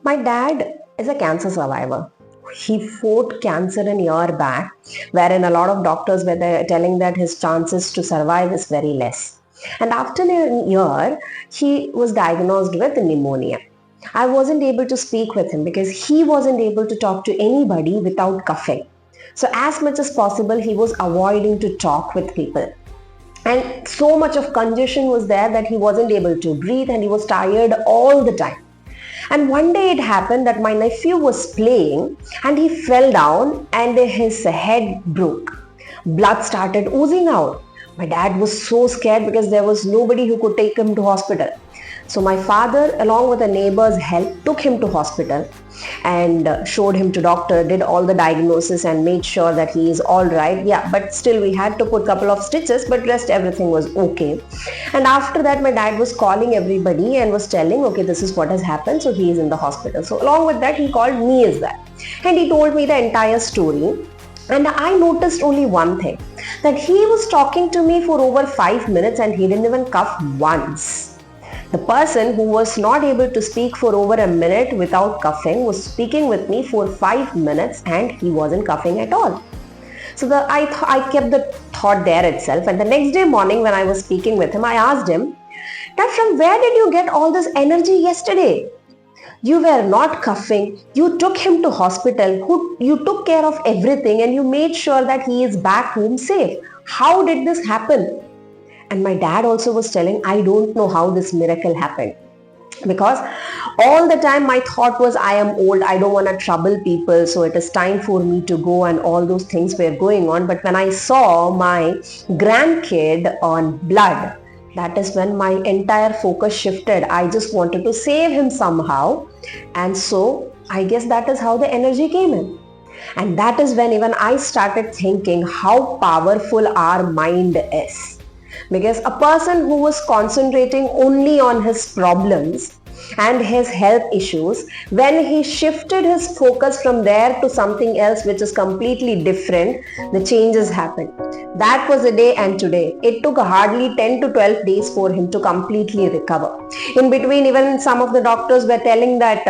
My dad is a cancer survivor. He fought cancer a year back, wherein a lot of doctors were telling that his chances to survive is very less. And after a year, he was diagnosed with pneumonia. I wasn't able to speak with him because he wasn't able to talk to anybody without coughing. So as much as possible, he was avoiding to talk with people. And so much of congestion was there that he wasn't able to breathe and he was tired all the time. And one day it happened that my nephew was playing and he fell down and his head broke. Blood started oozing out. My dad was so scared because there was nobody who could take him to hospital. So my father, along with a neighbor's help, took him to hospital and showed him to doctor, did all the diagnosis and made sure that he is all right. Yeah, but still we had to put couple of stitches, but rest everything was okay. And after that, my dad was calling everybody and was telling, okay, this is what has happened. So he is in the hospital. So along with that, he called me as well. And he told me the entire story. And I noticed only one thing, that he was talking to me for over 5 minutes and he didn't even cough once. The person who was not able to speak for over a minute without coughing was speaking with me for 5 minutes and he wasn't coughing at all. So I kept the thought there itself, and the next day morning when I was speaking with him, I asked him, "Dad, from where did you get all this energy yesterday? You were not coughing, you took him to hospital, you took care of everything and you made sure that he is back home safe. How did this happen?" And my dad also was telling, I don't know how this miracle happened. Because all the time my thought was, I am old, I don't want to trouble people, so it is time for me to go, and all those things were going on. But when I saw my grandkid on blood, that is when my entire focus shifted. I just wanted to save him somehow. And so I guess that is how the energy came in. And that is when even I started thinking how powerful our mind is. Because a person who was concentrating only on his problems and his health issues, when he shifted his focus from there to something else which is completely different, the changes happened. That was the day, and today it took hardly 10 to 12 days for him to completely recover. In between, even some of the doctors were telling that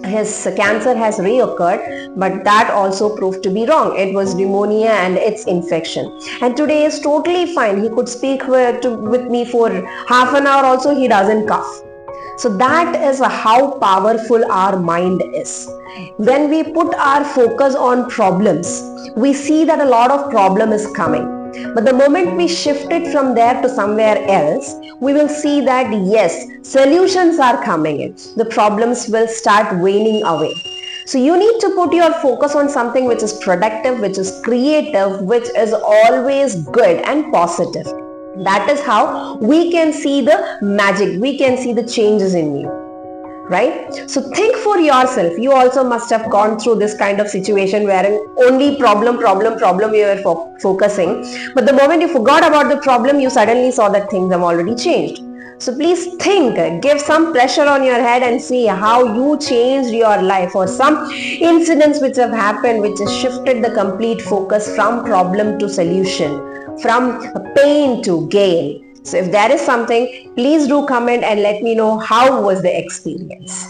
his cancer has reoccurred, but that also proved to be wrong. It was pneumonia and its infection. And today is totally fine. He could speak with me for half an hour also, he doesn't cough. So that is how powerful our mind is. When we put our focus on problems, we see that a lot of problem is coming. But the moment we shift it from there to somewhere else, we will see that yes, solutions are coming in. The problems will start waning away. So you need to put your focus on something which is productive, which is creative, which is always good and positive. That is how we can see the magic, we can see the changes in you. Right? So think for yourself. You also must have gone through this kind of situation wherein only problem you were focusing. But the moment you forgot about the problem, you suddenly saw that things have already changed. So please think, give some pressure on your head and see how you changed your life, or some incidents which have happened which has shifted the complete focus from problem to solution, from pain to gain. So if there is something, please do comment and let me know how was the experience.